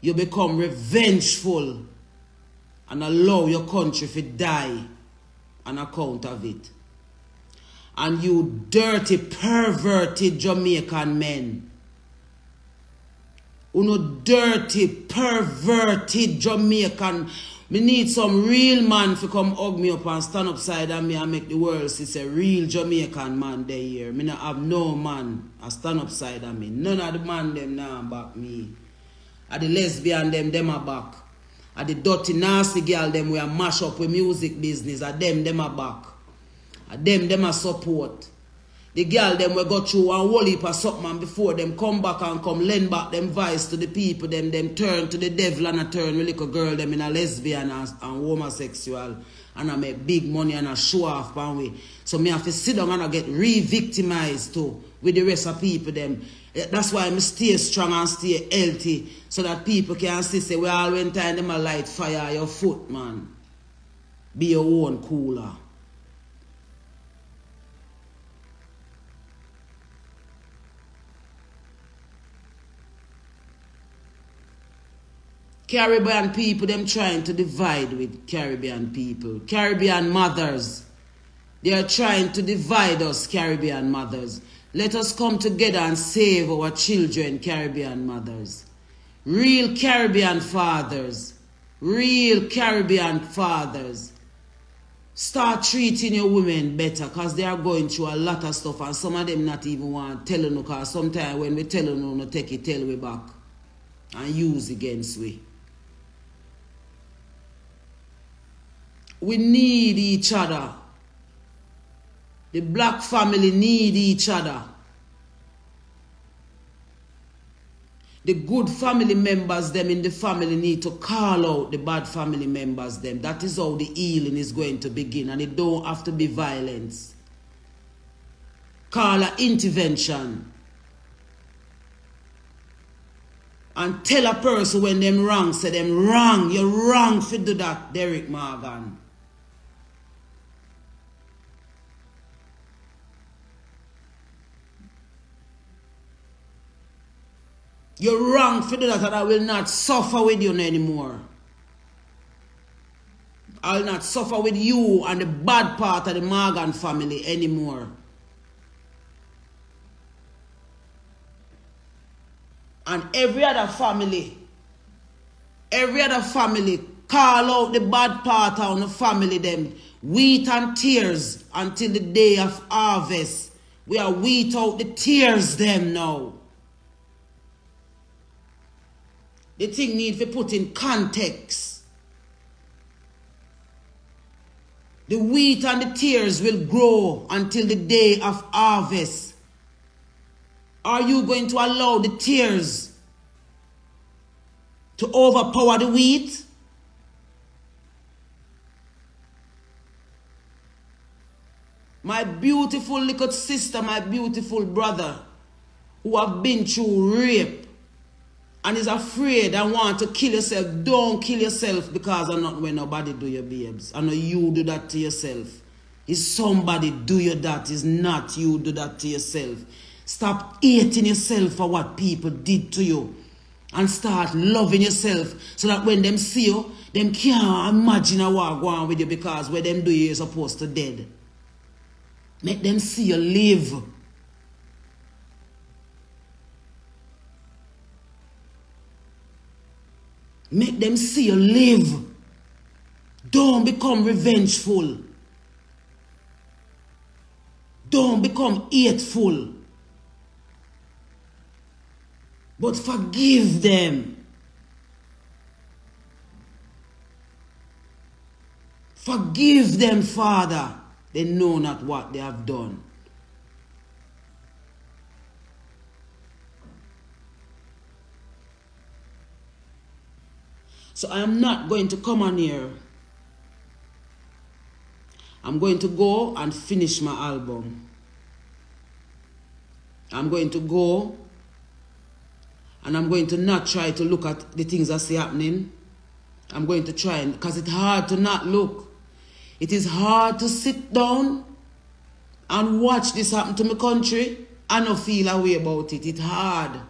You become revengeful and allow your country to die on account of it. And you dirty, perverted Jamaican men, Uno dirty, perverted Jamaican. Me need some real man to come hug me up and stand upside of me and make the world see it's a real Jamaican man there here. Me not have no man a stand upside of me. None of the man them now back me. At the lesbian them are back. At the dirty nasty girl them we are mash up with music business. At them are back. At them are support. The girl them we go through and whole heap of something before them come back and come lend back them voice to the people, them turn to the devil and a turn with little girl them in a lesbian and homosexual and I make big money and I show off and way. So me have to sit down and I get re-victimized too with the rest of people them. That's why I stay strong and stay healthy so that people can see say we all when time them a light fire your foot, man. Be your own cooler. Caribbean people, them trying to divide with Caribbean people. Caribbean mothers. They are trying to divide us, Caribbean mothers. Let us come together and save our children, Caribbean mothers. Real Caribbean fathers. Real Caribbean fathers. Start treating your women better because they are going through a lot of stuff and some of them not even want to tell you because sometimes when we tell you no take it, tell we back and use against we. We need each other. The black family need each other. The good family members them in the family need to call out the bad family members them. That is how the healing is going to begin and it don't have to be violence. Call an intervention. And tell a person when them wrong, say them wrong. You're wrong for do that, Derek Morgan. You're wrong for that and I will not suffer with you anymore. I will not suffer with you and the bad part of the Morgan family anymore. And every other family call out the bad part of the family them. Wheat and tears until the day of harvest. We are wheat out the tears them now. The thing need to put in context. The wheat and the tears will grow until the day of harvest. Are you going to allow the tears to overpower the wheat? My beautiful little sister, my beautiful brother, who have been through rape, and is afraid and want to kill yourself, don't kill yourself because I'm not when nobody do your babes. I know you do that to yourself. Is somebody do you that? Is not you do that to yourself. Stop hating yourself for what people did to you. And start loving yourself so that when them see you, them can't imagine a war going on with you because when them do you're supposed to dead. Make them see you live. Make them see you live. Don't become revengeful. Don't become hateful. But forgive them. Forgive them, Father. They know not what they have done. So I am not going to come on here. I'm going to go and finish my album. I'm going to go and I'm going to not try to look at the things that are happening. I'm going to try, because it's hard to not look. It is hard to sit down and watch this happen to my country and not feel a way about it. It's hard.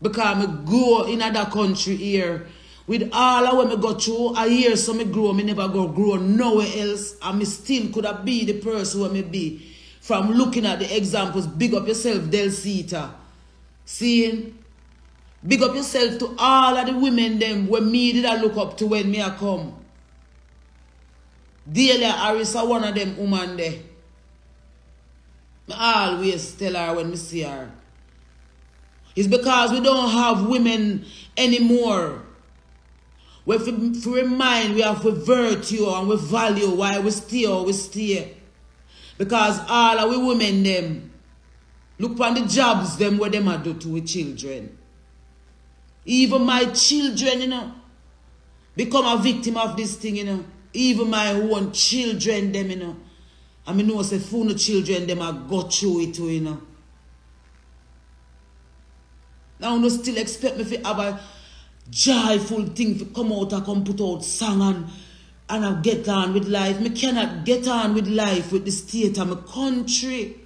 Because I go in another country here. With all of what I go through, I hear some I grow, I never grow nowhere else. And I still could have be the person who I be. From looking at the examples, big up yourself, Del Cita. Seeing Big up yourself to all of the women them when me did I look up to when me I come. Delia Harris are one of them woman there. I always tell her when me see her. It's because we don't have women anymore. We have to remind we have with virtue and with value why we stay. Because all of we women them look on the jobs them where them are do to with children. Even my children, you know, become a victim of this thing, you know. Even my own children, them, you know. I mean, no, say, full of children, them, I go through it too, you know. Now, you still expect me to have a joyful thing to come out and come put out song and I get on with life. Me cannot get on with life with the state of my country.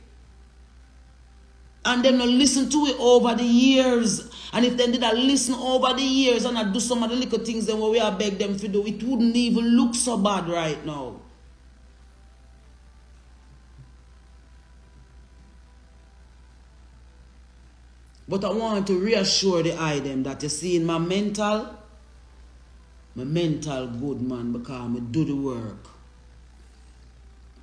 And them not listen to it over the years. And if they did not listen over the years and I do some of the little things then what we are beg them to do, it wouldn't even look so bad right now. But I want to reassure the eye them that you see in my mental good, man, because I do the work.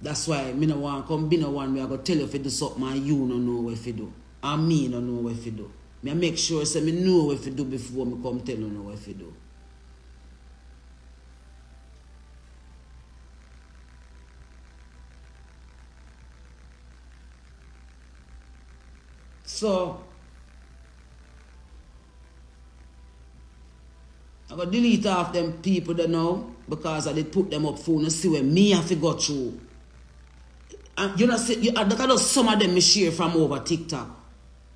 That's why I don't want to come be no one where I go tell you if you do something and you don't know what you do. And me don't know what you do. I make sure say me know what you do before me come tell you know what you do. So I got delete off them people that know because I did put them up phone and see where me have to go through. And you know, see, that kind of some of them me share from over TikTok.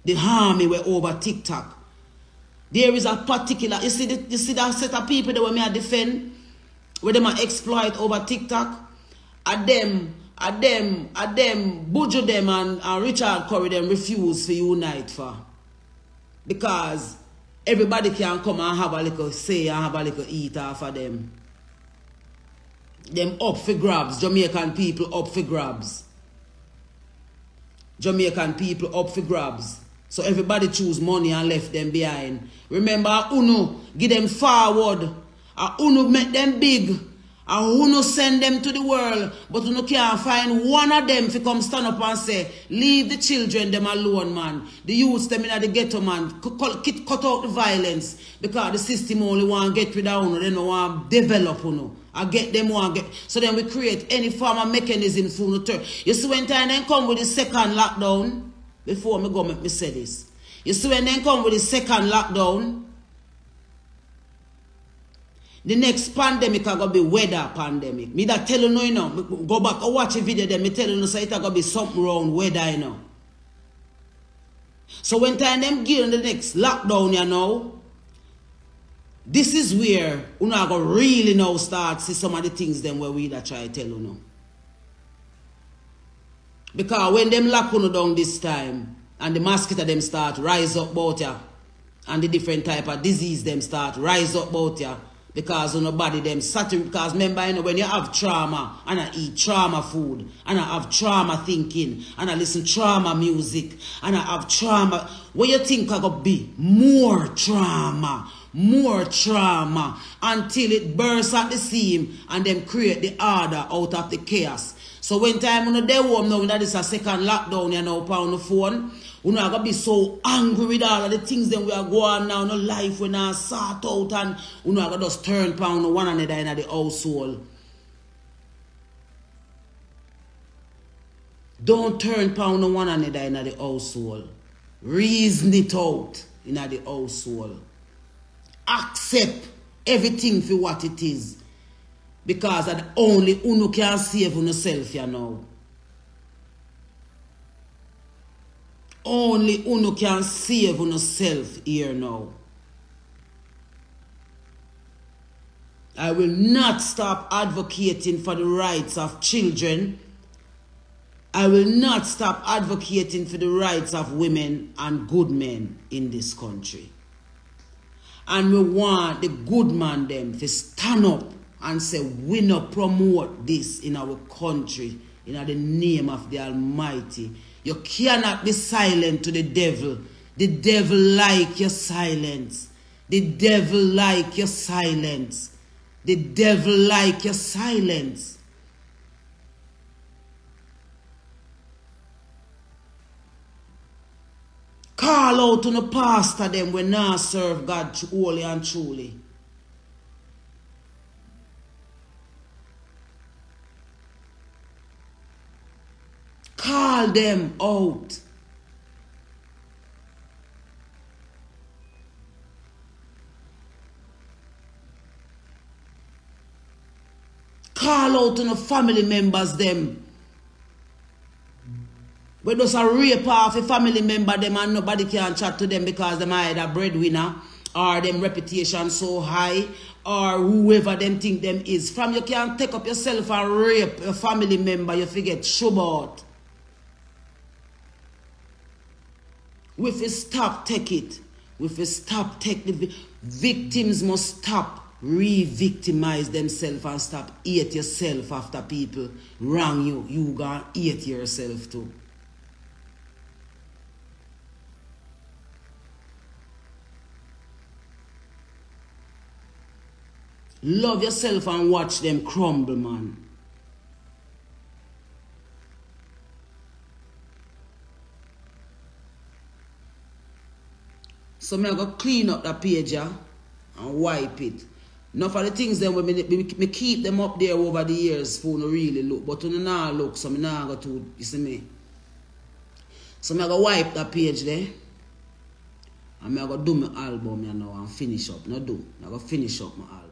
They harm me were over TikTok. There is a particular, you see that set of people that were me a defend, where them are exploit over TikTok. At them, Bujo them and Richard Curry them refuse to unite for. Because everybody can come and have a little say and have a little eat off of them. Them up for grabs, Jamaican people up for grabs. Jamaican people up for grabs. So everybody choose money and left them behind. Remember, Uno give them forward. Uno make them big. Uno send them to the world. But Uno can't find one of them to come stand up and say, leave the children them alone, man. The youths them in the ghetto, man. Cut out the violence. Because the system only want to get rid of Uno. They don't want to develop Uno. I get them one get. So then we create any form of mechanism for Uno turn. You see when time then come with the second lockdown. Before me go make me say this. You see when they come with the second lockdown, the next pandemic are going to be weather pandemic. Me that tell you know, go back and watch a video then me tell you so it's going to be something wrong weather, you know. So when time them give in the next lockdown, you know, this is where you know going to really now start see some of the things them where we that try to tell you know. Because when them lock you down this time, and the mosquito them start rise up about ya, and the different type of disease them start rise up about ya, because you know body them saturate. Because remember, you know, when you have trauma, and I eat trauma food, and I have trauma thinking, and I listen trauma music, and I have trauma, what you think I gonna be? More trauma, until it bursts at the seam, and then create the order out of the chaos. So when time you know they home now that is a second lockdown, you know, on the phone, you know, I gonna be so angry with all of the things that we are going now, no life when I sort out, and you know, I gonna just turn pound one another in the household. Don't turn pound one another in the household. Reason it out in the household. Accept everything for what it is. Because that only Uno can save yourself, you know. Only Uno can save yourself here now. I will not stop advocating for the rights of children. I will not stop advocating for the rights of women and good men in this country. And we want the good man them to stand up and say, we not promote this in our country, in the name of the Almighty. You cannot be silent to the devil. The devil like your silence. The devil like your silence. The devil like your silence. Call out to the pastor them when now serve God wholly and truly. Call them out. Call out to the family members them. We just a rape off a family member them and nobody can chat to them because them either breadwinner or them reputation so high or whoever them think them is. From you can take up yourself and rape a family member, you forget shubot. We fi stop take it. We fi stop take the victims must stop re-victimize themselves and stop hate yourself after people wrong you. You gonna hate yourself too. Love yourself and watch them crumble, man. So I'm going to clean up that page and wipe it. Enough of the things then me keep them up there over the years for no really look. But when you now look, so I'm not going to, you see me. So I'm going to wipe that page there. And I'm going to do my album now and finish up. No do. I'm going to finish up my album.